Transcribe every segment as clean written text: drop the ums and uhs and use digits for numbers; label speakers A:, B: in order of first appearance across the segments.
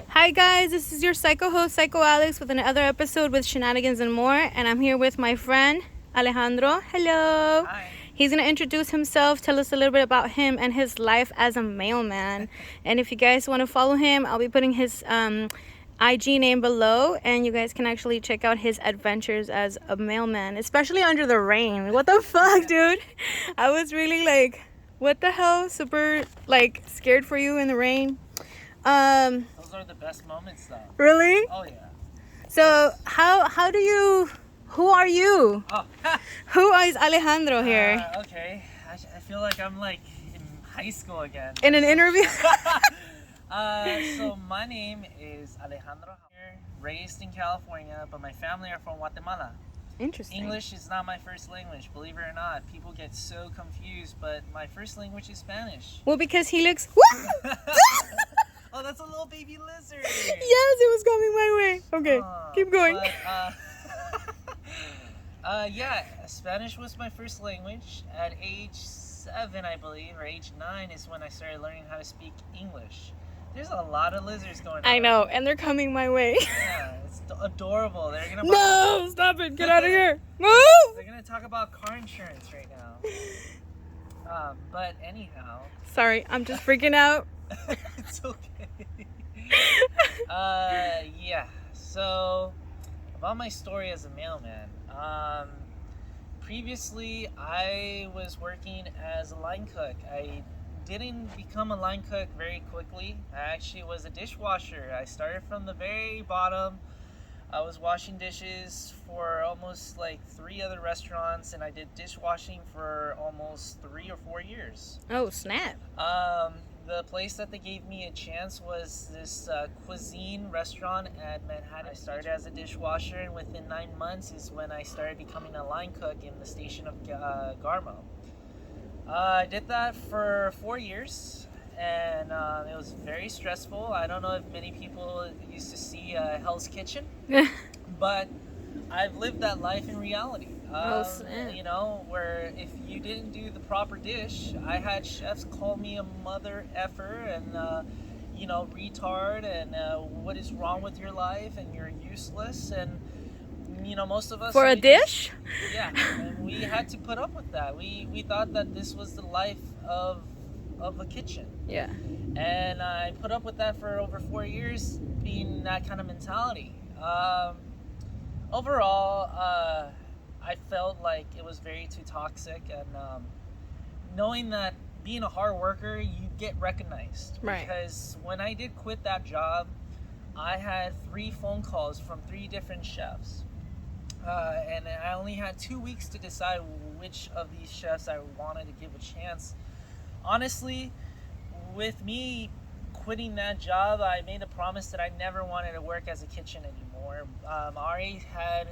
A: Hi guys, this is your psycho host, Psycho Alex, with another episode with Shenanigans and More, and I'm here with my friend Alejandro. Hello.
B: Hi.
A: He's gonna introduce himself, tell us a little bit about him and his life as a mailman. And if you guys want to follow him, I'll be putting his IG name below, and you guys can actually check out his adventures as a mailman, especially under the rain. What the fuck, dude? I was really like, what the hell? Super like scared for you in the rain.
B: Those are the best moments, though.
A: Really?
B: Oh yeah.
A: So how do you? Who are you?
B: Oh.
A: Who is Alejandro here?
B: Okay. I feel like I'm like in high school again.
A: In an interview?
B: So my name is Alejandro. Here, raised in California, but my family are from Guatemala.
A: Interesting.
B: English is not my first language, believe it or not. People get so confused, but my first language is Spanish.
A: Well, because he looks.
B: Oh, that's a little baby lizard.
A: Yes, it was coming my way. Okay, keep going.
B: But, yeah, Spanish was my first language. At age 7, I believe, or age 9 is when I started learning how to speak English. There's a lot of lizards going on.
A: I know, and they're coming my way.
B: Yeah, it's adorable. They're gonna.
A: No, stop it! Get out of here! Move!
B: They're gonna talk about car insurance right now. But anyhow.
A: Sorry, I'm just freaking out.
B: It's okay. Yeah. So, about my story as a mailman. Previously, I was working as a line cook. I didn't become a line cook very quickly. I actually was a dishwasher. I started from the very bottom. I was washing dishes for almost like 3 other restaurants, and I did dishwashing for almost 3 or 4 years.
A: Oh, snap.
B: The place that they gave me a chance was this cuisine restaurant at Manhattan. I started as a dishwasher, and within 9 months is when I started becoming a line cook in the station of Garmo. I did that for 4 years, and it was very stressful. I don't know if many people used to see Hell's Kitchen, but I've lived that life in reality. You know, where if you didn't do the proper dish, I had chefs call me a mother effer and, you know, retard and what is wrong with your life and you're useless. And, you know, most of us...
A: For a dish?
B: Yeah, and we had to put up with that. We thought that this was the life of a kitchen.
A: Yeah.
B: And I put up with that for over 4 years, being that kind of mentality. Overall, I felt like it was very too toxic, and knowing that being a hard worker, you get recognized.
A: Right.
B: Because when I did quit that job, I had 3 phone calls from 3 different chefs. And I only had 2 weeks to decide which of these chefs I wanted to give a chance. Honestly, with me quitting that job, I made a promise that I never wanted to work as a kitchen anymore. I already had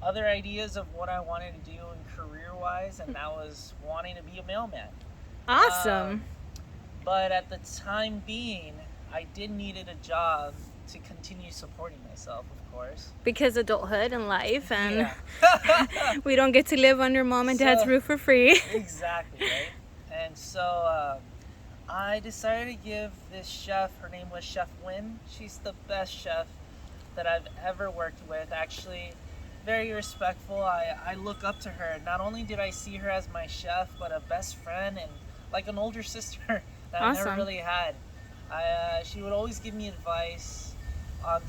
B: other ideas of what I wanted to do in career-wise, and that was wanting to be a mailman.
A: Awesome.
B: But at the time being, I did needed a job to continue supporting myself, of course.
A: Because adulthood and life, and
B: Yeah.
A: we don't get to live under mom and dad's roof for free.
B: Exactly, right? And so I decided to give this chef, her name was Chef Wynn. She's the best chef that I've ever worked with. Actually, very respectful. I look up to her. Not only did I see her as my chef, but a best friend and like an older sister that I never really had. She would always give me advice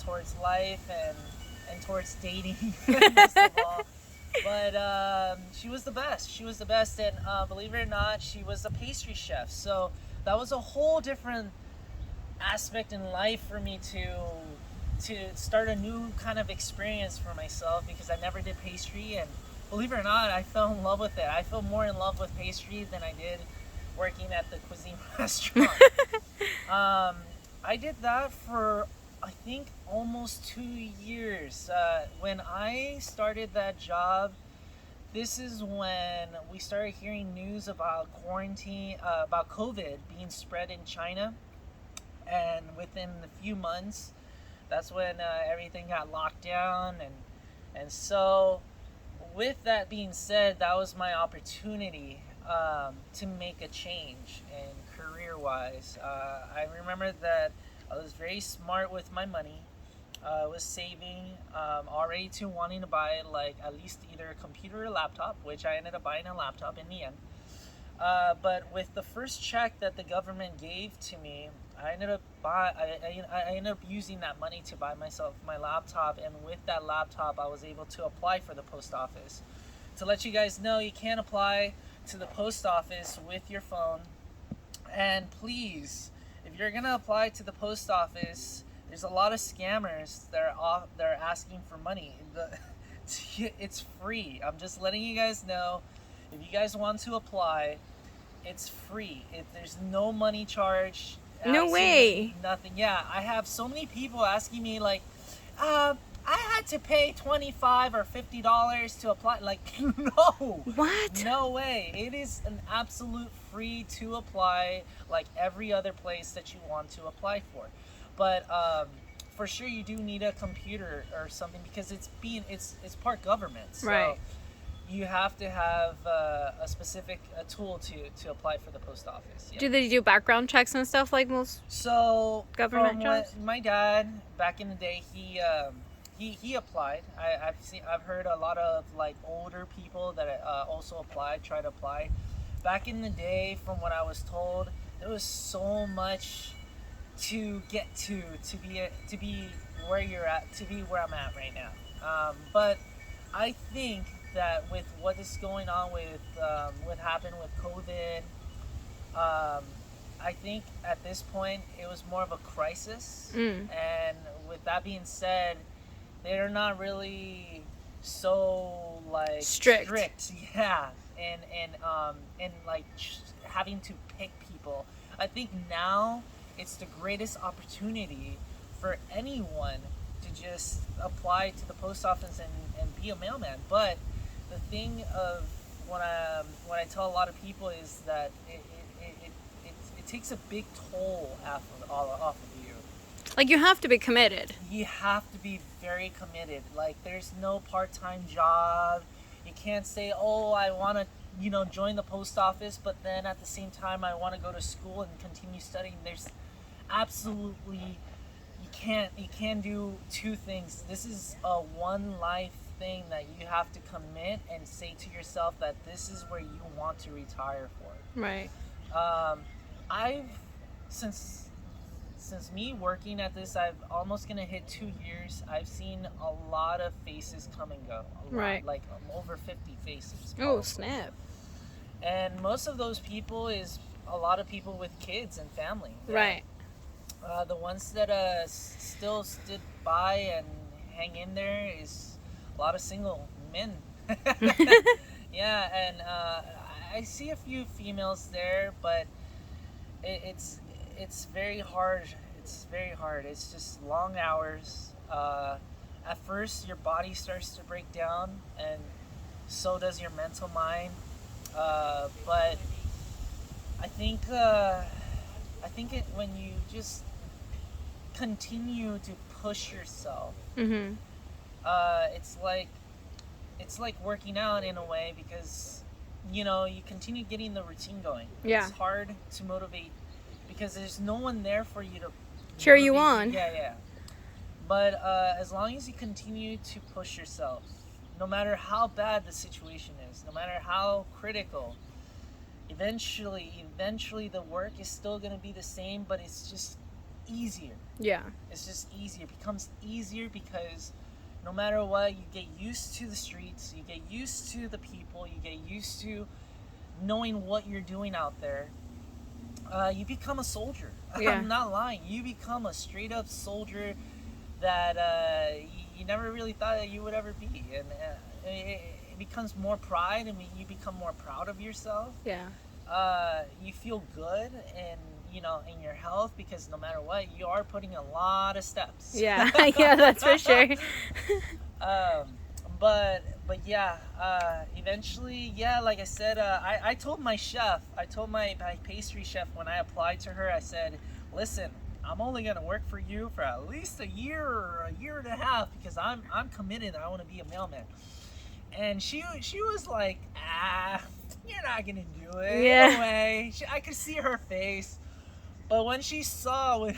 B: towards life and towards dating, most of all. But she was the best. She was the best, and believe it or not, she was a pastry chef. So that was a whole different aspect in life for me to start a new kind of experience for myself, because I never did pastry, and believe it or not, I fell in love with it. I fell more in love with pastry than I did working at the cuisine restaurant. I did that for, I think, almost 2 years. When I started that job, this is when we started hearing news about quarantine, about COVID being spread in China, and within a few months, that's when everything got locked down, and so with that being said, that was my opportunity to make a change in career-wise. I remember that I was very smart with my money. I was saving already to wanting to buy like at least either a computer or a laptop, which I ended up buying a laptop in the end. But with the first check that the government gave to me, I ended up using that money to buy myself my laptop, and with that laptop, I was able to apply for the post office. To let you guys know, you can apply to the post office with your phone. And please, if you're gonna apply to the post office, there's a lot of scammers that are asking for money. It's free. I'm just letting you guys know. If you guys want to apply, it's free. There's no money charge.
A: No way.
B: Nothing. Yeah, I have so many people asking me like, I had to pay $25 or $50 to apply. Like, no.
A: What?
B: No way. It is an absolute free to apply, like every other place that you want to apply for. But for sure, you do need a computer or something because it's part government. So
A: right.
B: You have to have a specific tool to apply for the post office. Yeah.
A: Do they do background checks and stuff like most government jobs?
B: My dad back in the day, he applied. I've heard a lot of like older people that also applied, try to apply. Back in the day, from what I was told, there was so much to get to be where you're at, to be where I'm at right now. But I think that with what is going on with what happened with COVID, I think at this point it was more of a crisis. And with that being said, they're not really so like strict. Yeah, and like having to pick people. I think now it's the greatest opportunity for anyone to just apply to the post office and be a mailman. But the thing of what I tell a lot of people is that it takes a big toll off of you.
A: Like, you have to be committed.
B: You have to be very committed. Like, there's no part-time job. You can't say, oh, I want to join the post office, but then at the same time I want to go to school and continue studying. There's absolutely, you can't do two things. This is a one life thing that you have to commit and say to yourself that this is where you want to retire for.
A: Right.
B: I've since me working at this, I've almost gonna hit 2 years. I've seen a lot of faces come and go.
A: Right.
B: Like over 50 faces.
A: Oh, snap.
B: And most of those people is a lot of people with kids and family.
A: Right.
B: The ones that still stood by and hang in there is a lot of single men. Yeah, and I see a few females there, but it's very hard. It's very hard. It's just long hours. At first, your body starts to break down, and so does your mental mind. But I think when you just continue to push yourself, it's like working out in a way, because you continue getting the routine going.
A: Yeah.
B: It's hard to motivate because there's no one there for you to
A: cheer you on.
B: Yeah. But as long as you continue to push yourself, no matter how bad the situation is, no matter how critical, eventually the work is still going to be the same, but it's just easier.
A: Yeah.
B: It's just easier. It becomes easier because no matter what, you get used to the streets, you get used to the people, you get used to knowing what you're doing out there. You become a soldier.
A: Yeah.
B: I'm not lying. You become a straight up soldier that you never really thought that you would ever be. And it becomes more pride, and you become more proud of yourself.
A: Yeah.
B: You feel good and in your health, because no matter what, you are putting a lot of steps.
A: Yeah. Yeah, that's for sure.
B: But yeah, eventually, yeah, like I said, I told my pastry chef when I applied to her, I said, listen, I'm only gonna work for you for at least a year or a year and a half, because I'm committed. I want to be a mailman. And she was like, you're not gonna do it.
A: Yeah.
B: No way. I could see her face. But when she saw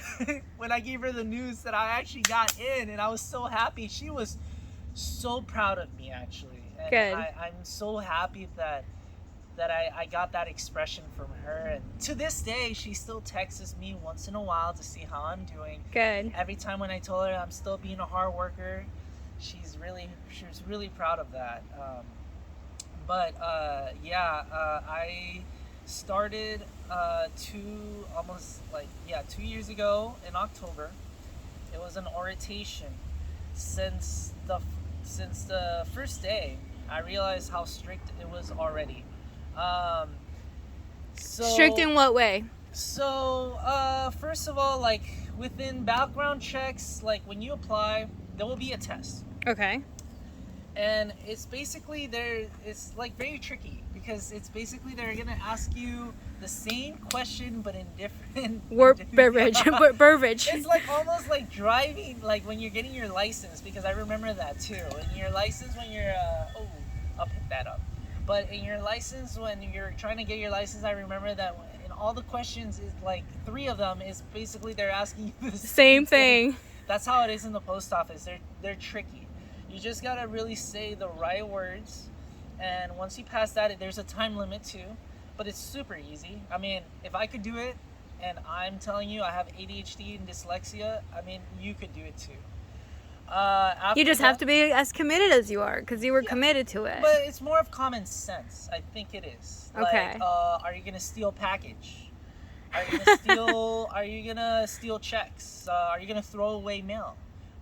B: when I gave her the news that I actually got in, and I was so happy, she was so proud of me actually. And
A: Good.
B: I'm so happy that I got that expression from her. And to this day, she still texts me once in a while to see how I'm doing.
A: Good.
B: Every time when I told her I'm still being a hard worker, she was really proud of that. I started 2 years ago in October. It was an orientation. Since the first day, I realized how strict it was already.
A: Strict in what way?
B: So, first of all, like within background checks, like when you apply, there will be a test.
A: Okay.
B: And it's basically it's like very tricky because it's basically they're gonna ask you the same question but in different
A: Beverage.
B: It's like almost like driving, like when you're getting your license, because I remember that too. In your license when you're I'll pick that up. But in your license, when you're trying to get your license, I remember that in all the questions is like 3 of them is basically they're asking you the
A: Same thing.
B: That's how it is in the post office. They're tricky. You just gotta really say the right words, and once you pass that, there's a time limit too, but it's super easy. I mean, if I could do it, and I'm telling you I have ADHD and dyslexia, I mean, you could do it too.
A: You just have to be as committed as you are, because you were committed to it.
B: But it's more of common sense. I think it is.
A: Okay.
B: Like, are you gonna steal package? Are you gonna steal? Are you gonna steal checks? Are you gonna throw away mail?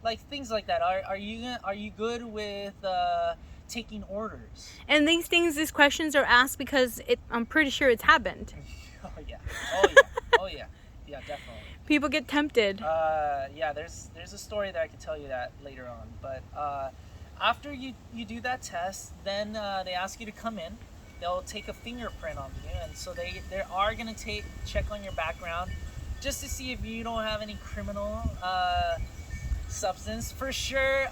B: Like things like that. Are you good with taking orders?
A: And these questions are asked because I'm pretty sure it's happened.
B: Oh yeah. Yeah, definitely.
A: People get tempted.
B: There's a story that I could tell you that later on. But after you do that test, then they ask you to come in. They'll take a fingerprint on you, and so they are gonna check on your background just to see if you don't have any criminal substance. For sure,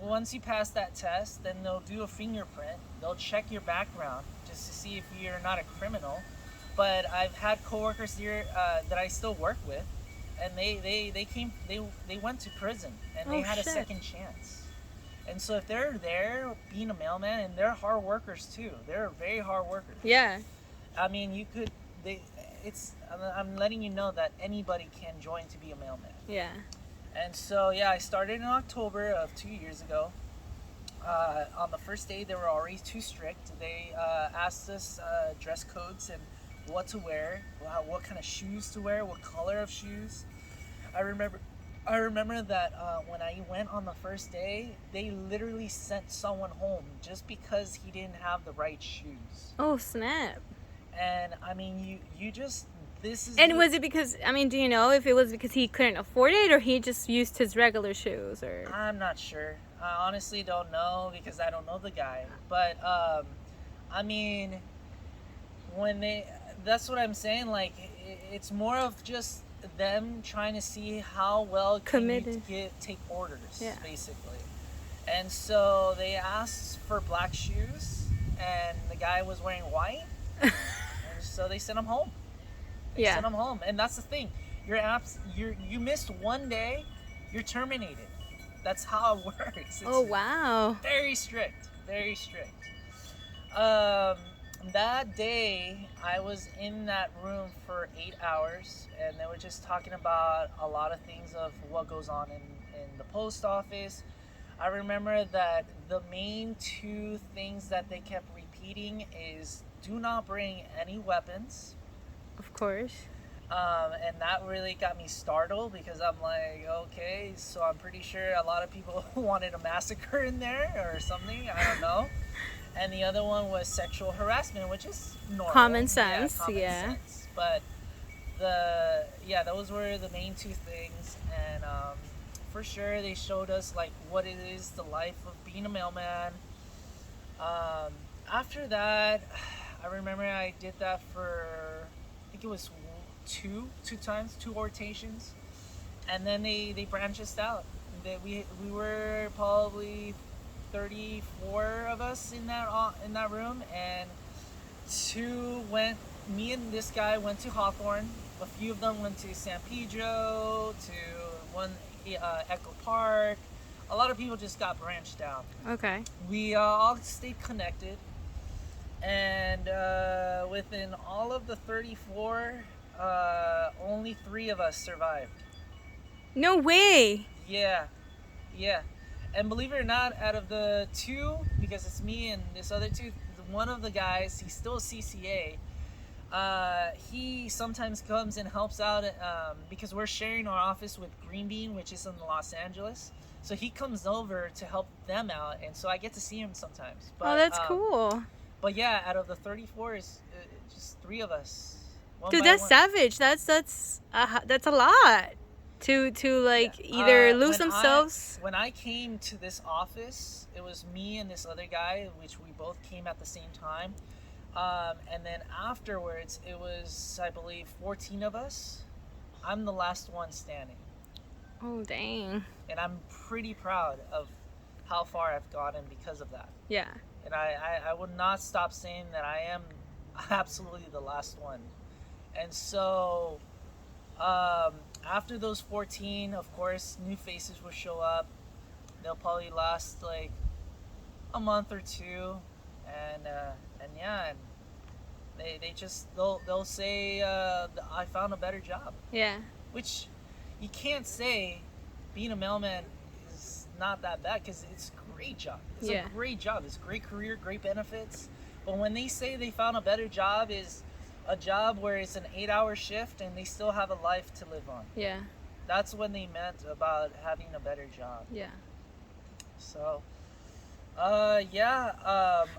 B: once you pass that test, then they'll do a fingerprint. They'll check your background just to see if you're not a criminal. But I've had coworkers here that I still work with, and they went to prison, and they had a second chance. And so if they're there being a mailman, and they're hard workers too, they're very hard workers.
A: Yeah.
B: I mean, I'm letting you know that anybody can join to be a mailman.
A: Yeah.
B: And so, I started in October of 2 years ago. On the first day, they were already too strict. They asked us dress codes and what to wear, what kind of shoes to wear, what color of shoes. I remember that when I went on the first day, they literally sent someone home just because he didn't have the right shoes.
A: Oh, snap.
B: And I mean, you just, this is...
A: And was it because, I mean, do you know if it was because he couldn't afford it, or he just used his regular shoes, or...
B: I'm not sure. I honestly don't know, because I don't know the guy. But, I mean, that's what I'm saying, like, it's more of just them trying to see how well
A: committed
B: you take orders, basically. And so they asked for black shoes, and the guy was wearing white. And so they sent him home. Sent him home. And that's the thing. You missed one day, you're terminated. That's how it works. It's
A: wow.
B: Very strict. Very strict. That day, I was in that room for 8 hours, and they were just talking about a lot of things of what goes on in the post office. I remember that the main 2 things that they kept repeating is, do not bring any weapons.
A: Of course.
B: And that really got me startled, because I'm like, okay, so I'm pretty sure a lot of people wanted a massacre in there or something. I don't know. And the other one was sexual harassment, which is normal.
A: Common sense,
B: Common sense. But those were the main 2 things. And for sure, they showed us like what it is, the life of being a mailman. After that, I remember I did that for, I think it was two times, 2 rotations, and then they branched us out. We were probably 34 of us in that room, and me and this guy went to Hawthorne. A few of them went to San Pedro, to one Echo Park. A lot of people just got branched out.
A: Okay.
B: We all stayed connected, and within all of the 34, only 3 of us survived.
A: No way.
B: Yeah. And believe it or not, out of the 2, because it's me and this other 2, one of the guys, he's still a CCA. He sometimes comes and helps out because we're sharing our office with Green Bean, which is in Los Angeles. So he comes over to help them out, and so I get to see him sometimes. But,
A: Oh, that's cool.
B: But yeah, out of the 34, is just 3 of us.
A: Dude, that's savage. That's a lot to like either lose themselves.
B: When I came to this office, it was me and this other guy, which we both came at the same time. And then afterwards, it was, I believe, 14 of us. I'm the last one standing.
A: Oh, dang.
B: And I'm pretty proud of how far I've gotten because of that.
A: Yeah.
B: And I would not stop saying that I am absolutely the last one. And so, after those 14, of course, new faces will show up. They'll probably last like a month or 2. And yeah, and they'll say I found a better job.
A: Yeah.
B: Which you can't say being a mailman is not that bad, because it's a great job. It's a great job. It's a great career, great benefits. But when they say they found a better job, is a job where it's an 8-hour shift and they still have a life to live on.
A: Yeah.
B: That's when they meant about having a better job.
A: Yeah.
B: So.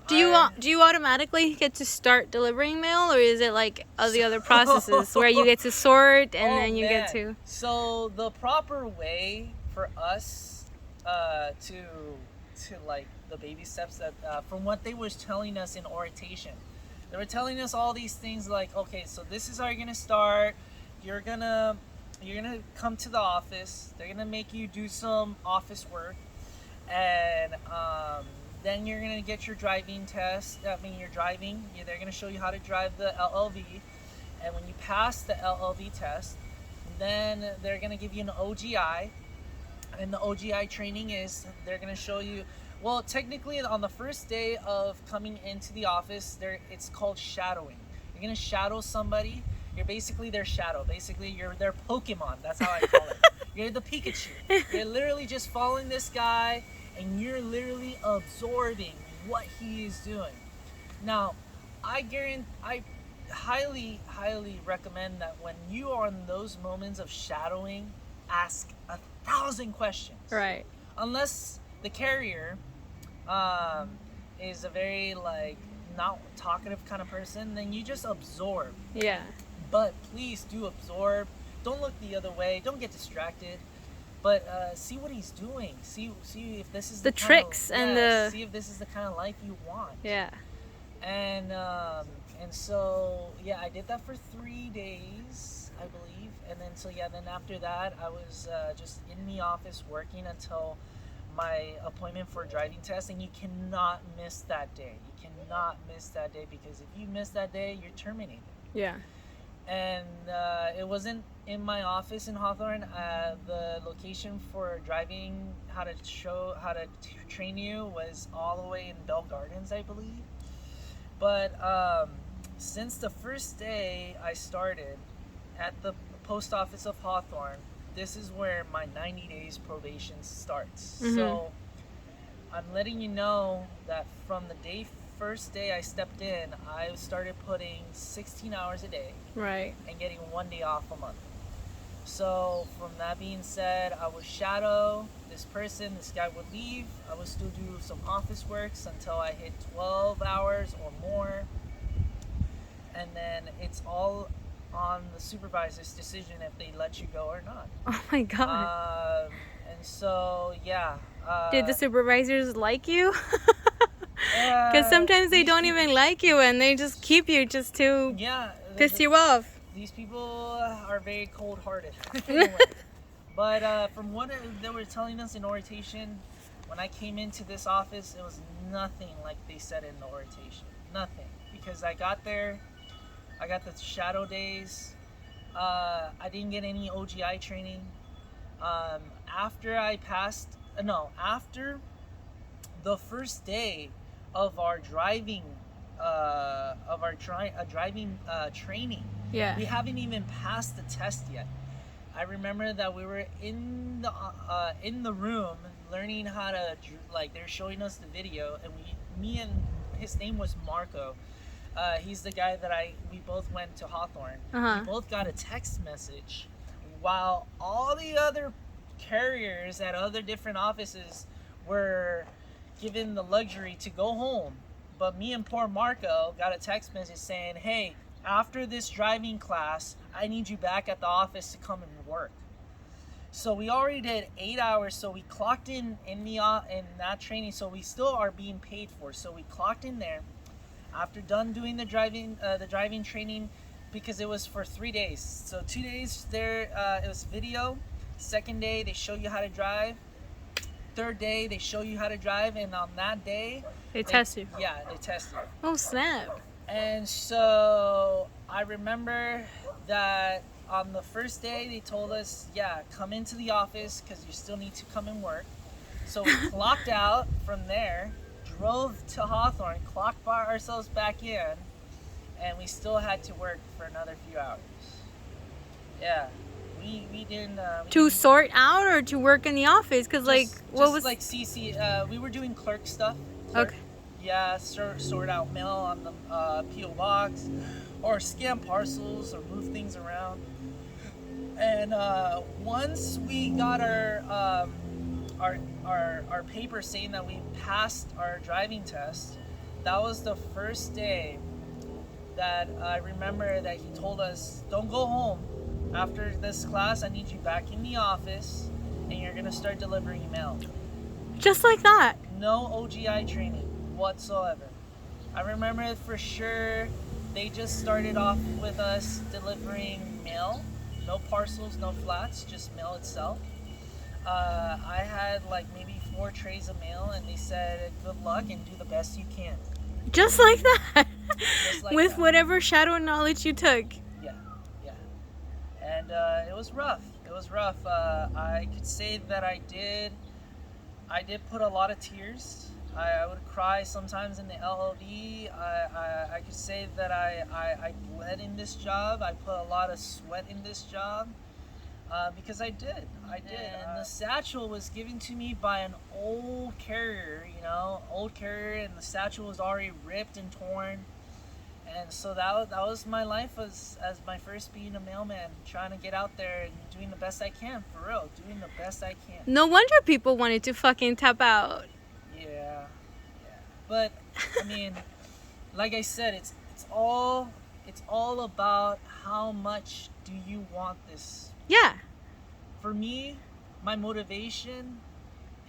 A: Do you automatically get to start delivering mail, or is it like all the other processes where you get to sort and then you get to?
B: So the proper way for us to like the baby steps that from what they was telling us in orientation, they were telling us all these things like, okay, so this is how you're gonna start. You're gonna come to the office. They're gonna make you do some office work. And then you're gonna get your driving test. They're gonna show you how to drive the LLV, and when you pass the LLV test, then they're gonna give you an OGI. And the OGI training is they're gonna show you. Well, technically, on the first day of coming into the office, it's called shadowing. You're gonna shadow somebody. You're basically their shadow. Basically, you're their Pokemon. That's how I call it. You're the Pikachu. You're literally just following this guy, and you're literally absorbing what he is doing. Now, I highly, highly recommend that when you are in those moments of shadowing, ask 1,000 questions.
A: Right.
B: Unless the carrier is a very not talkative kind of person, then you just absorb.
A: Yeah.
B: But please do absorb. Don't look the other way. Don't get distracted. But see what he's doing. See if this is
A: the tricks
B: see if this is the kind of life you want.
A: Yeah.
B: And so I did that for 3 days, I believe. And then then after that, I was just in the office working until my appointment for a driving test. And you cannot miss that day. You cannot miss that day, because if you miss that day, you're terminated.
A: Yeah.
B: And it wasn't in my office in Hawthorne. The location for driving, how to train you, was all the way in Bell Gardens, I believe. But since the first day I started at the post office of Hawthorne, this is where my 90 days probation starts.
A: Mm-hmm.
B: So I'm letting you know that from the first day I stepped in, I started putting 16 hours a day.
A: Right.
B: And getting 1 day off a month. So from that being said, I would shadow this person. This guy would leave. I would still do some office works until I hit 12 hours or more. And then it's all on the supervisor's decision if they let you go or not.
A: Oh my God.
B: And so,
A: did the supervisors like you? Because sometimes they don't even like you, and they just keep you just to piss you off.
B: These people are very cold-hearted. Anyway, but from what they were telling us in orientation, When I came into this office, it was nothing like they said in the orientation. Nothing. Because I got there, I got the shadow days. I didn't get any OGI training. After I passed, after the first day of our driving, training,
A: Yeah.
B: we haven't even passed the test yet. I remember that we were in the room learning how to, like, they're showing us the video, and me and his name was Marco. He's the guy that we both went to Hawthorne.
A: Uh-huh.
B: We both got a text message while all the other carriers at other different offices were given the luxury to go home. But me and poor Marco got a text message saying, hey, after this driving class, I need you back at the office to come and work. So we already did 8 hours, so we clocked in that training, so we still are being paid for. So we clocked in there after done doing the driving training, because it was for 3 days. So 2 days there, it was video. Second day, they show you how to drive. Third day, they show you how to drive, and on that day,
A: They test you.
B: Yeah, they test you.
A: Oh, snap.
B: And so I remember that on the first day, they told us, yeah, come into the office because you still need to come and work. So we clocked out from there, drove to Hawthorne, clocked ourselves back in, and we still had to work for another few hours. Yeah. We didn't...
A: To sort out or to work in the office? Because, like, what was...
B: like CC, we were doing clerk stuff.
A: Okay.
B: Yeah, sort out mail on the P.O. box, or scan parcels, or move things around. And once we got our paper saying that we passed our driving test, that was the first day that I remember that he told us, don't go home. After this class, I need you back in the office, and you're gonna start delivering mail.
A: Just like that.
B: No OGI training whatsoever. I remember it for sure. They just started off with us delivering mail. No parcels, no flats, just mail itself. I had like maybe 4 trays of mail, and they said, good luck and do the best you can.
A: Just like that.
B: Just like
A: With
B: that.
A: whatever shadow knowledge you took.
B: Yeah. And it was rough. I could say that I did put a lot of tears. I would cry sometimes in the LLD. I could say that I bled in this job. I put a lot of sweat in this job because I did. And the satchel was given to me by an old carrier, and the satchel was already ripped and torn. And so that was my life as my first being a mailman, trying to get out there and doing the best I can, for real, doing the best I can.
A: No wonder people wanted to fucking tap out.
B: Yeah. But I mean, like I said, it's all about how much do you want this.
A: Yeah.
B: For me, my motivation,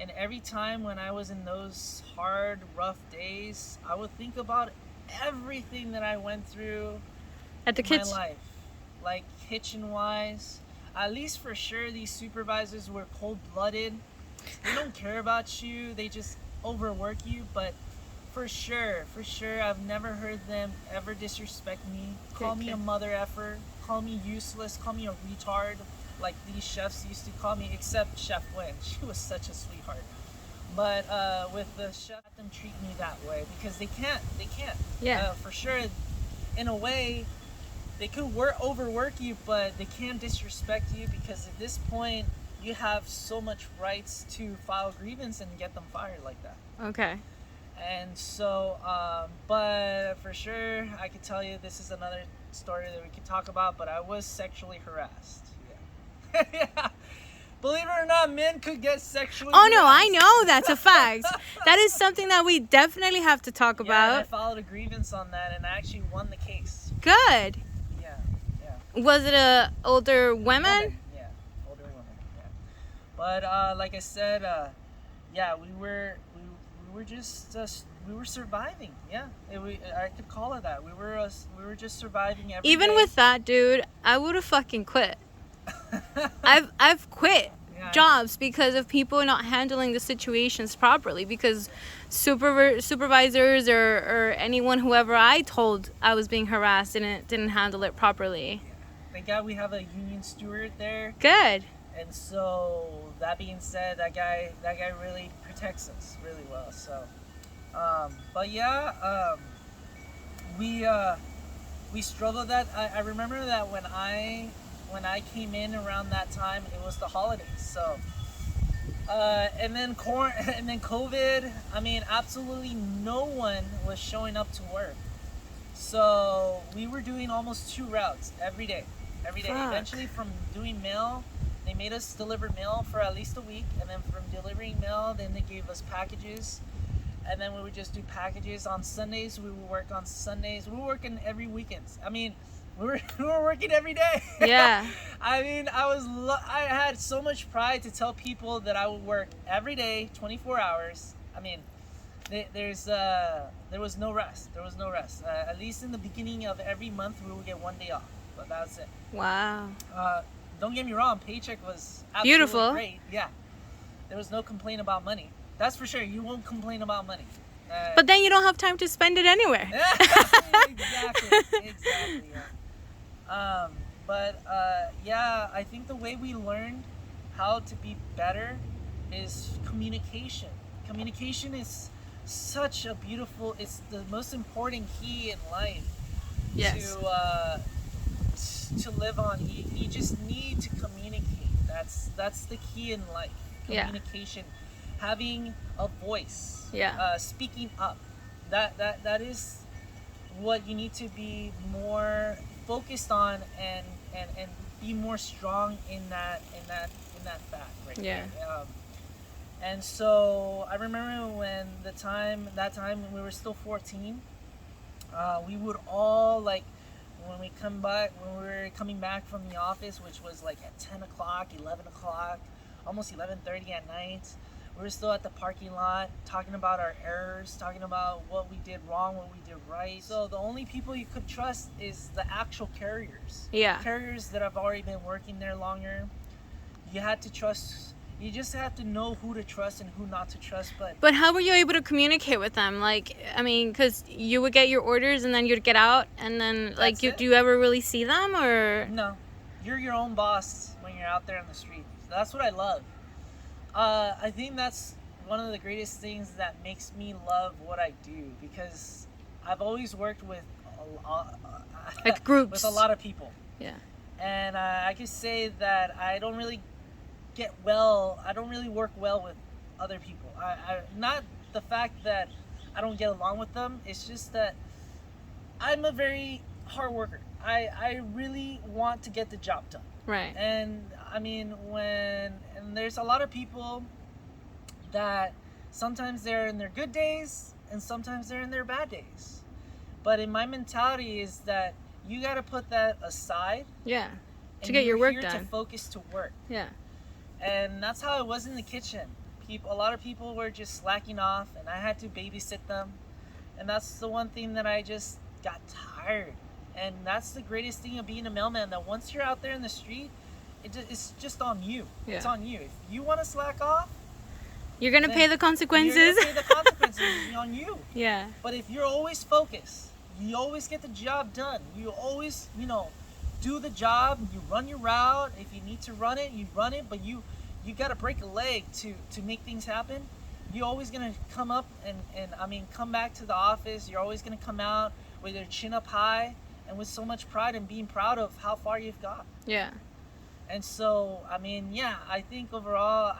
B: and every time when I was in those hard, rough days, I would think about everything that I went through
A: At the
B: in my
A: kitchen.
B: life, like kitchen-wise. At least for sure, these supervisors were cold-blooded. They don't care about you. They just overwork you. But for sure, I've never heard them ever disrespect me. Call me a mother effer. Call me useless. Call me a retard, like these chefs used to call me. Except Chef Wynn. She was such a sweetheart. But with the chef, let them treat me that way because they can't.
A: Yeah.
B: For sure, in a way, they could overwork you, but they can't disrespect you because at this point, you have so much rights to file grievance and get them fired like that.
A: Okay.
B: And so, but for sure, I could tell you this is another story that we could talk about, but I was sexually harassed. Yeah. Yeah. Believe it or not, men could get sexually harassed.
A: No, I know that's a fact. That is something that we definitely have to talk
B: And
A: about.
B: I filed a grievance on that, and I actually won the case.
A: Good.
B: Yeah.
A: Was it a older woman?
B: Yeah, older woman. Yeah. But like I said, yeah, we were just we were surviving. Yeah, I could call it that. We were just surviving every
A: Even
B: day.
A: with that, dude, I would have fucking quit. I've quit.
B: Yeah,
A: jobs because of people not handling the situations properly, because supervisors or anyone, whoever I told I was being harassed, didn't handle it properly.
B: yeah. Thank God we have a union steward there.
A: Good.
B: And so that being said, that guy really protects us really well. So, but yeah, we struggled that. I remember that when I came in around that time, it was the holidays. So, and then and then COVID. I mean, absolutely no one was showing up to work. So we were doing almost 2 routes every day. Every day.
A: Fuck.
B: Eventually, from doing mail, they made us deliver mail for at least a week, and then from delivering mail, then they gave us packages, and then we would just do packages on Sundays. We would work on Sundays. We were working every weekends. I mean, we were working every day.
A: Yeah.
B: I mean, I had so much pride to tell people that I would work every day, 24 hours. I mean, there was no rest. There was no rest. At least in the beginning of every month, we would get 1 day off, but that's it.
A: Wow.
B: Don't get me wrong, paycheck was absolutely
A: Beautiful.
B: great. Yeah, there was no complaint about money. That's for sure. You won't complain about money.
A: But then you don't have time to spend it anywhere.
B: Exactly. Yeah. Yeah, I think the way we learned how to be better is communication. Communication is such a beautiful. It's the most important key in life.
A: Yes.
B: To live on. You just need to communicate. That's the key in life.
A: Yeah.
B: Communication, having a voice.
A: Yeah.
B: Speaking up. That is what you need to be more focused on and be more strong in that fact right
A: Yeah.
B: there. And so I remember that time when we were still 14, we would all, like, when we were coming back from the office, which was like at 10 o'clock, 11 o'clock, almost 11:30 at night, we were still at the parking lot talking about our errors, talking about what we did wrong, what we did right. So the only people you could trust is the actual carriers.
A: Yeah.
B: Carriers that have already been working there longer. You had to trust. You just have to know who to trust and who not to trust.
A: But how were you able to communicate with them? Like, I mean, because you would get your orders and then you'd get out, and then, like, do you ever really see them, or?
B: No. You're your own boss when you're out there on the street. That's what I love. I think that's one of the greatest things that makes me love what I do, because I've always worked with
A: Like groups.
B: with a lot of people.
A: Yeah.
B: And I can say that I don't really work well with other people. Not the fact that I don't get along with them, it's just that I'm a very hard worker. I really want to get the job done.
A: Right.
B: And I mean, and there's a lot of people that sometimes they're in their good days and sometimes they're in their bad days. But in my mentality is that you got to put that aside.
A: Yeah. To get your work
B: you're
A: done.
B: here to focus to work.
A: Yeah.
B: And that's how it was in the kitchen. A lot of people were just slacking off, and I had to babysit them. And that's the one thing that I just got tired. And that's the greatest thing of being a mailman, that once you're out there in the street, it's just on you.
A: Yeah.
B: It's on you. If you want to slack off,
A: You're going to pay the consequences.
B: You're gonna pay the consequences. It's on you.
A: Yeah.
B: But if you're always focused, you always get the job done. You always, do the job. You run your route. If you need to run it, you run it. But you got to break a leg to make things happen. You're always going to come up and come back to the office. You're always going to come out with your chin up high and with so much pride and being proud of how far you've got.
A: Yeah.
B: And so, I think overall,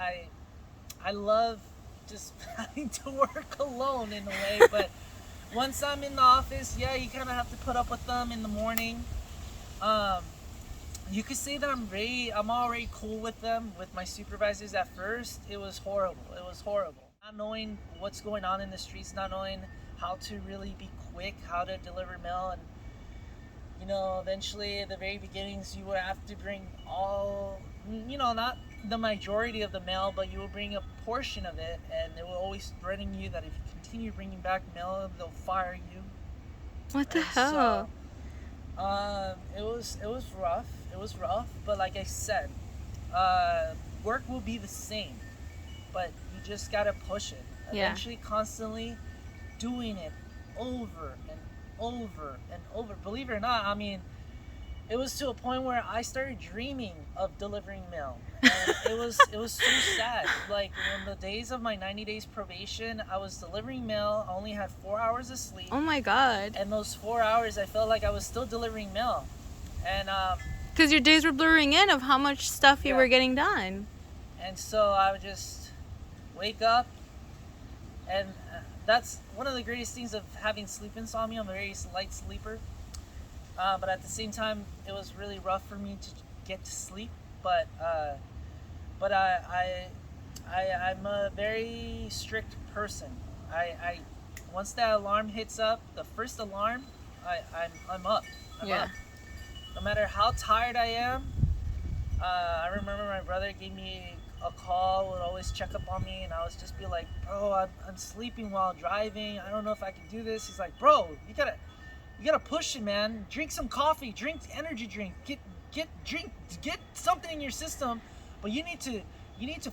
B: I love just having to work alone in a way. But once I'm in the office, yeah, you kind of have to put up with them in the morning. You could say that I'm already cool with them, with my supervisors. At first, it was horrible. Not knowing what's going on in the streets, not knowing how to really be quick, how to deliver mail. And, eventually at the very beginnings, you would have to bring all, not the majority of the mail, but you will bring a portion of it. And they will always threaten you that if you continue bringing back mail, they'll fire you.
A: What the
B: And
A: hell?
B: So, it was rough. But like I said, work will be the same, but you just gotta push it. Eventually, constantly doing it over and over and over. Believe it or not, I mean, it was to a point where I started dreaming of delivering mail, and it was so sad. Like, in the days of my 90 days probation, I was delivering mail. I only had 4 hours of sleep.
A: Oh my God.
B: And those 4 hours, I felt like I was still delivering mail, and
A: because your days were blurring in of how much stuff you were getting done.
B: And so I would just wake up, and that's one of the greatest things of having sleep insomnia. I'm a very light sleeper. But at the same time, it was really rough for me to get to sleep. But I'm a very strict person. I once that alarm hits up, the first alarm, I'm up. I'm up. No matter how tired I am. I remember my brother gave me a call, would always check up on me, and I was just be like, bro, I'm sleeping while driving. I don't know if I can do this. He's like, bro, you gotta push it, man. Drink some coffee, drink energy drink, get something in your system. But you need to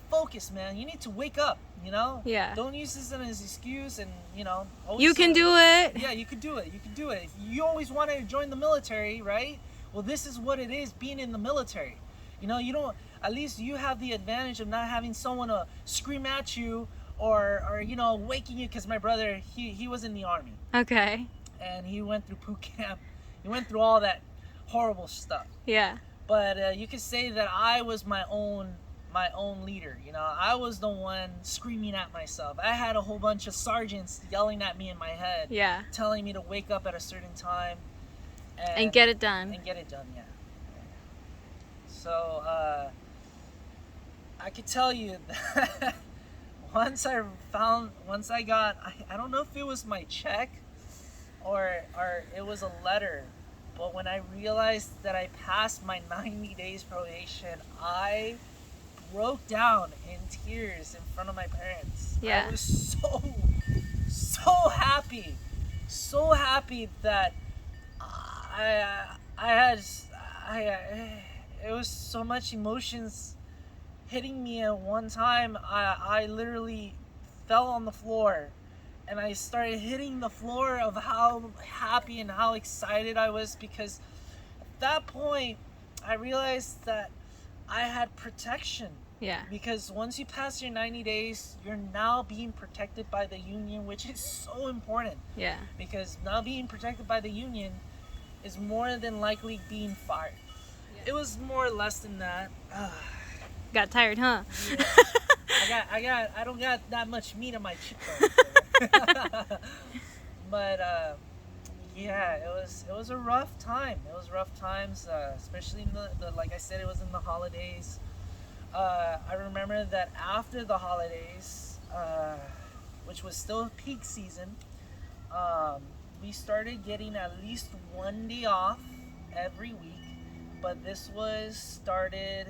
B: focus, man. You need to wake up, you know?
A: Yeah.
B: Don't use this as an excuse, and
A: you can do it.
B: Yeah, you can do it. You can do it. If you always wanted to join the military, right? Well, this is what it is being in the military. You don't, at least you have the advantage of not having someone to scream at you or waking you, because my brother, he was in the Army.
A: Okay.
B: And he went through boot camp. He went through all that horrible stuff.
A: Yeah.
B: But you could say that I was my own leader. I was the one screaming at myself. I had a whole bunch of sergeants yelling at me in my head.
A: Yeah.
B: Telling me to wake up at a certain time.
A: And get it done.
B: Yeah. So I could tell you that once I got, I don't know if it was my check or it was a letter, but when I realized that I passed my 90 days probation, I broke down in tears in front of my parents.
A: Yeah.
B: I was so happy that it was so much emotions hitting me at one time. I literally fell on the floor, and I started hitting the floor of how happy and how excited I was, because at that point I realized that I had protection.
A: Yeah.
B: Because once you pass your 90 days, you're now being protected by the union, which is so important.
A: Yeah.
B: Because now being protected by the union is more than likely being fired. Yeah. It was more or less than that.
A: Got tired, huh?
B: Yeah. I don't got that much meat on my cheekbone. But yeah, it was a rough time. It was rough times, especially in the like I said, it was in the holidays. I remember that after the holidays, which was still peak season, we started getting at least one day off every week. But this was started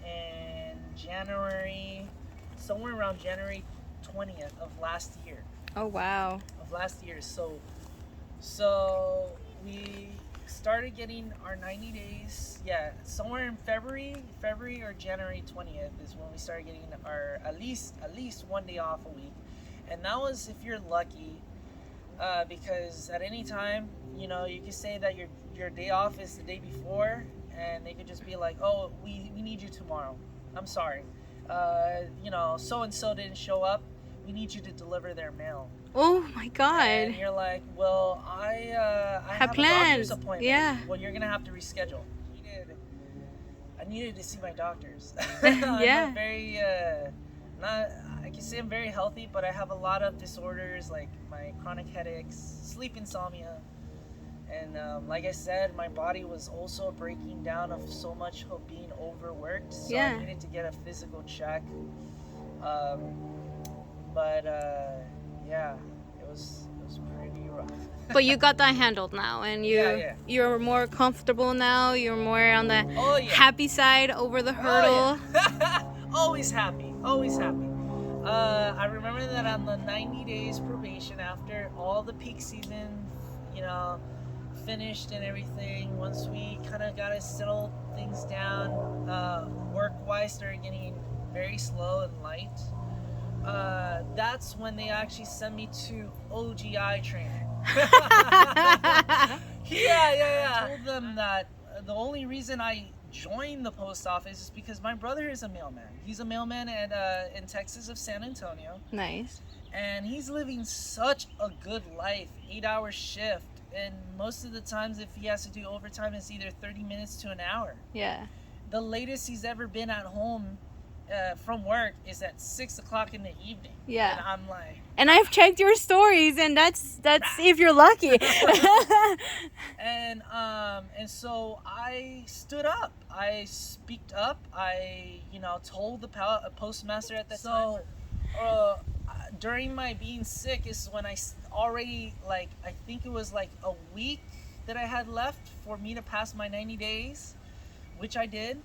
B: in January, somewhere around January 20th of last year.
A: Oh, wow.
B: Of last year. So we started getting our 90 days, somewhere in February or January 20th is when we started getting our at least one day off a week. And that was if you're lucky, because at any time, you could say that your day off is the day before, and they could just be like, oh, we need you tomorrow. I'm sorry. So-and-so didn't show up. We need you to deliver their mail.
A: Oh my God.
B: And you're like, well, I have
A: plans.
B: A doctor's appointment.
A: Yeah.
B: Well, you're gonna have to reschedule. I needed to see my doctors.
A: Yeah.
B: I'm very I can say I'm very healthy, but I have a lot of disorders like my chronic headaches, sleep insomnia, and like I said, my body was also breaking down of so much of being overworked. So I needed to get a physical check. Yeah, it was pretty rough.
A: But you got that handled now, and you're more comfortable now. You're more on the happy side over the hurdle.
B: Always happy, always happy. I remember that on the 90 days probation, after all the peak season, finished and everything, once we kind of got to settle things down, work-wise, started getting very slow and light, that's when they actually send me to OGI training. Yeah. I told them that the only reason I joined the post office is because my brother is a mailman. He's a mailman in Texas of San Antonio.
A: Nice.
B: And he's living such a good life, 8-hour shift. And most of the times, if he has to do overtime, it's either 30 minutes to an hour.
A: Yeah.
B: The latest he's ever been at home from work is at 6 o'clock in the evening.
A: Yeah.
B: And I'm like...
A: And I've checked your stories, and that's if you're lucky.
B: And so I stood up. I speaked up. I, told the postmaster at the time. So during my being sick is when I already, I think it was like a week that I had left for me to pass my 90 days, which I did.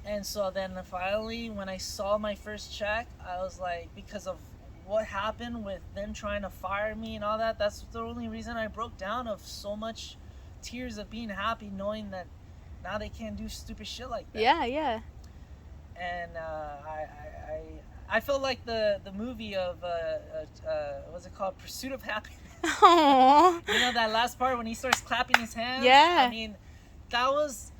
B: And so then finally, when I saw my first check, I was like, because of what happened with them trying to fire me and all that, that's the only reason I broke down, of so much tears of being happy knowing that now they can't do stupid shit like that.
A: Yeah.
B: And I felt like the movie of what's it called, Pursuit of Happiness.
A: Aww.
B: That last part when he starts clapping his hands.
A: Yeah.
B: I mean, that was...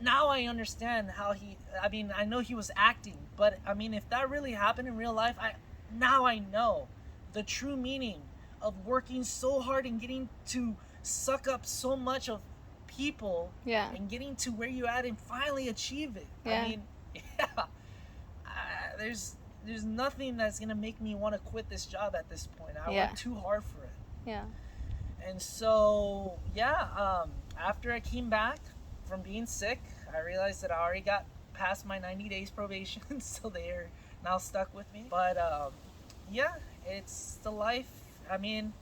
B: Now I understand how I know he was acting, but I mean, if that really happened in real life, now I know the true meaning of working so hard and getting to suck up so much of people, and getting to where you at and finally achieve it.
A: Yeah.
B: I mean, there's nothing that's gonna make me want to quit this job at this point. I worked too hard for it.
A: Yeah.
B: And so after I came back from being sick, I realized that I already got past my 90 days probation, so they are now stuck with me. But it's the life. I mean,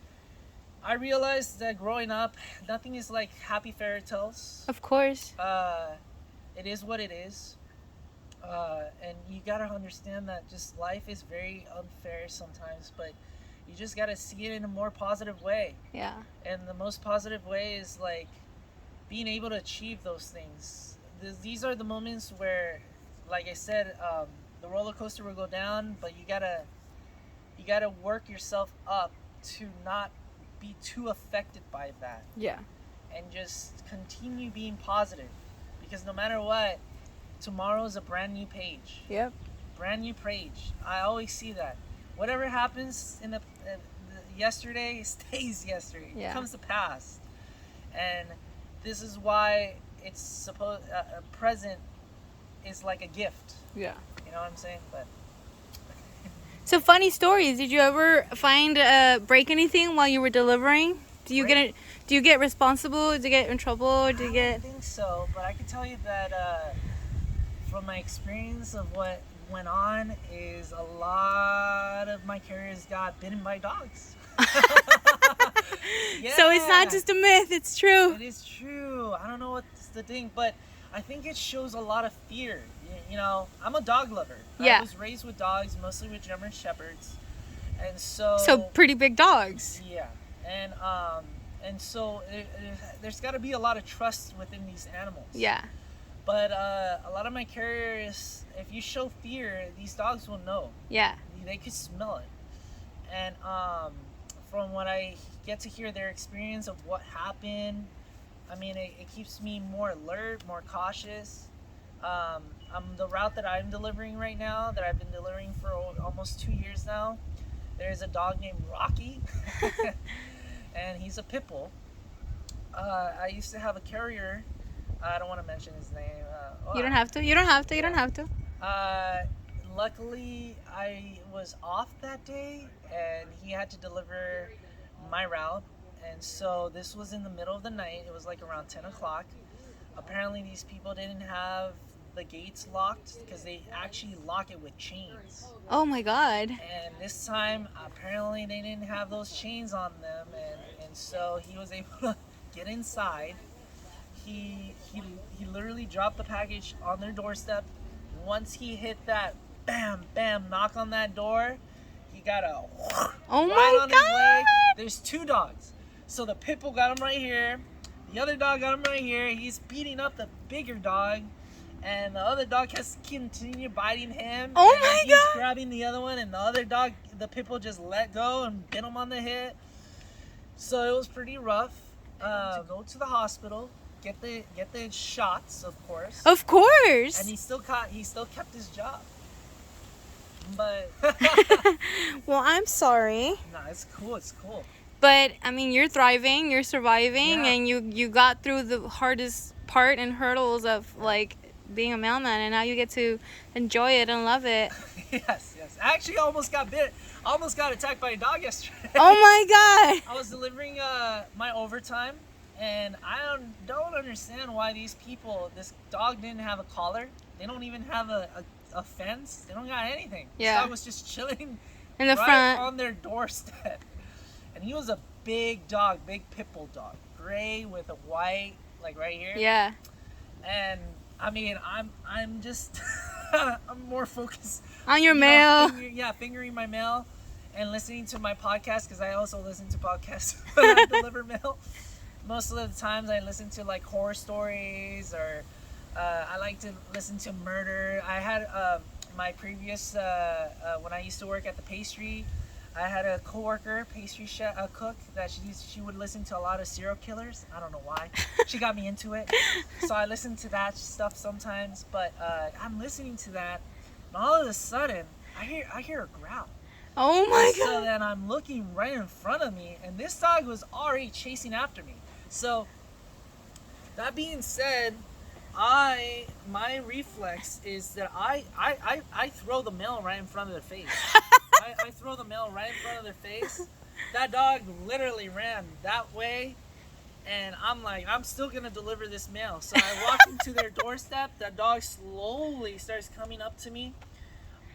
B: I realized that growing up, nothing is like happy fairy tales.
A: Of course.
B: It is what it is. And you gotta understand that just life is very unfair sometimes, but you just gotta see it in a more positive way.
A: Yeah.
B: And the most positive way is like being able to achieve those things. These are the moments where, like I said, the roller coaster will go down, but you gotta work yourself up to not be too affected by that.
A: Yeah.
B: And just continue being positive, because no matter what, tomorrow is a brand new page.
A: Yep.
B: Brand new page. I always see that. Whatever happens in the yesterday stays yesterday.
A: Yeah.
B: It comes to pass. And this is why it's supposed present is like a gift.
A: Yeah.
B: You know what I'm saying? But
A: so, funny stories. Did you ever break anything while you were delivering? Do you get responsible? Do you get in trouble?
B: I don't think so, but I can tell you that from my experience of what went on is a lot of my carriers got bitten by dogs. Yeah.
A: So it's not just a myth, it's true.
B: It is true. I don't know what's the thing, but I think it shows a lot of fear. I'm a dog lover.
A: Yeah.
B: I was raised with dogs, mostly with German Shepherds. And so
A: pretty big dogs.
B: Yeah. And so there's got to be a lot of trust within these animals.
A: Yeah.
B: But a lot of my carriers, if you show fear, these dogs will know.
A: Yeah.
B: They could smell it. And from what I get to hear their experience of what happened, I mean, it keeps me more alert, more cautious. The route that I'm delivering right now, that I've been delivering for almost 2 years now, there's a dog named Rocky, and he's a pit bull. I used to have a carrier. I don't want to mention his name.
A: You don't have to. You don't have to. You don't have to.
B: Luckily, I was off that day, and he had to deliver my route. And so this was in the middle of the night. It was like around 10 o'clock. Apparently, these people didn't have the gates locked because they actually lock it with chains.
A: Oh my God.
B: And this time, apparently, they didn't have those chains on them. And so he was able to get inside. He literally dropped the package on their doorstep. Once he hit that bam, bam, knock on that door, he got a
A: oh
B: right
A: my
B: on
A: God.
B: his leg. There's 2 dogs. So the pit bull got him right here. The other dog got him right here. He's beating up the bigger dog. and the other dog has continued biting him.
A: Oh
B: and
A: my
B: he's
A: God.
B: grabbing the other one, and the other dog, the pit bull, just let go and bit him on the hip. So it was pretty rough. To go to the hospital, get the shots, of course.
A: Of course.
B: And he still kept his job. But
A: Well, I'm sorry.
B: nah, it's cool. It's cool.
A: But I mean, you're thriving, you're surviving,
B: Yeah.
A: and you got through the hardest part and hurdles of like being a mailman, and now you get to enjoy it and love it.
B: Yes. I actually almost got bit. Almost got attacked by a dog yesterday.
A: Oh my God.
B: I was delivering my overtime, and I don't understand why these people. This dog didn't have a collar. They don't even have a fence. They don't got anything.
A: Yeah.
B: This dog was just chilling
A: In the
B: right
A: front.
B: on their doorstep, and he was a big dog, big pit bull dog, gray with a white, like right here.
A: Yeah.
B: And I mean, I'm just I'm more focused
A: On your
B: you know,
A: mail.
B: fingering my mail and listening to my podcast, because I also listen to podcasts when I deliver mail. Most of the times I listen to like horror stories, or I like to listen to murder. I had my previous when I used to work at the pastry, I had a coworker, pastry chef, cook, that she would listen to a lot of serial killers. I don't know why. She got me into it. So I listen to that stuff sometimes. But I'm listening to that, and all of a sudden, I hear a growl.
A: Oh my
B: So
A: God.
B: then I'm looking right in front of me, and this dog was already chasing after me. So that being said, my reflex is that I throw the mail right in front of their face. I throw the mail right in front of their face. That dog literally ran that way, and I'm like, I'm still gonna deliver this mail. So I walk into their doorstep. That dog slowly starts coming up to me.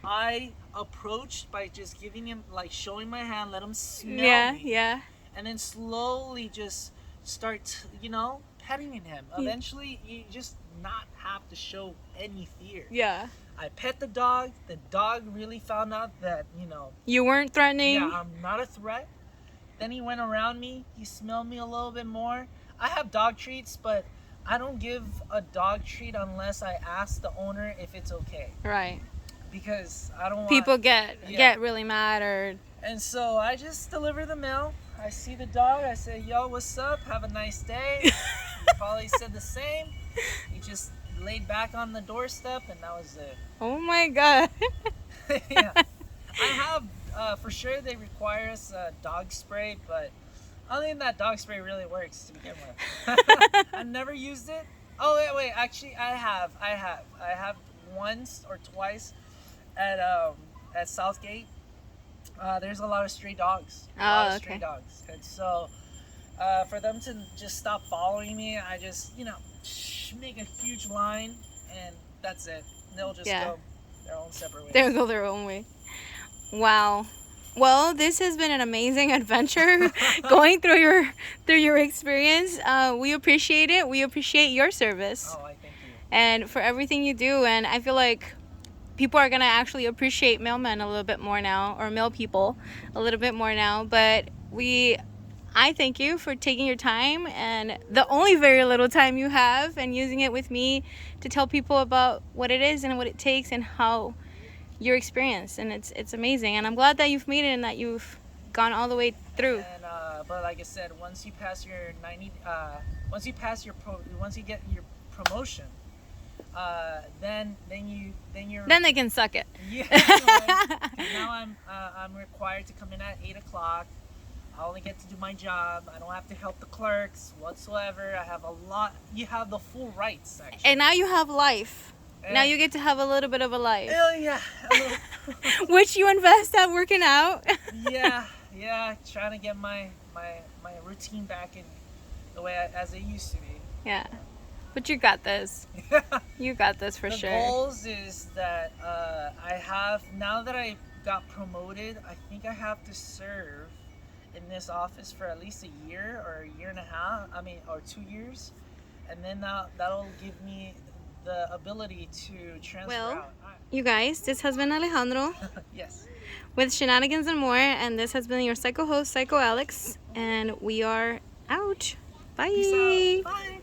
B: I approached by just giving him, like, showing my hand, let him smell me,
A: Yeah.
B: and then slowly just start, petting him. Eventually, you just not have to show any fear.
A: Yeah.
B: I pet the dog. The dog really found out that,
A: You weren't threatening.
B: yeah, I'm not a threat. Then he went around me. He smelled me a little bit more. I have dog treats, but I don't give a dog treat unless I ask the owner if it's okay.
A: Right.
B: Because I don't want...
A: People get
B: Yeah.
A: really mad or...
B: And so I just deliver the mail. I see the dog. I say, yo, what's up? Have a nice day. He probably said the same. He just laid back on the doorstep, and that was it.
A: Oh my God.
B: Yeah. I have, for sure, they require us dog spray, but I don't think that dog spray really works to begin with. I've never used it. Oh, wait. Actually, I have. I have once or twice at Southgate. There's a lot of stray dogs.
A: Okay.
B: And so for them to just stop following me, I just, make a huge line, and that's it. They'll just go their own separate ways.
A: They'll go their own way. Wow. Well, this has been an amazing adventure going through your experience. We appreciate it. We appreciate your service.
B: Oh, I thank you.
A: And for everything you do. And I feel like people are going to actually appreciate mailmen a little bit more now, or mail people a little bit more now. But I thank you for taking your time, and the only very little time you have, and using it with me to tell people about what it is and what it takes and how your experience. And it's amazing. And I'm glad that you've made it and that you've gone all the way through.
B: And but like I said, once you pass your 90, once you get your promotion, then you're
A: Then they can suck it.
B: yeah. Right. And now I'm required to come in at 8:00. I only get to do my job. I don't have to help the clerks whatsoever. I have a lot. You have the full rights, actually.
A: And now you have life.
B: And
A: Now you get to have a little bit of a life,
B: yeah. A little,
A: which you invest at working out.
B: yeah. Trying to get my routine back in the way as it used to be.
A: Yeah. But you got this. You got this for sure.
B: The goals is that I have, now that I got promoted, I think I have to serve in this office for at least a year or a year and a half. Or 2 years, and then that'll give me the ability to transfer out.
A: You guys, this has been Alejandro
B: Yes.
A: with Shenanigans and More, and this has been your psycho host, Psycho Alex, and we are out. Bye.
B: Peace out. Bye.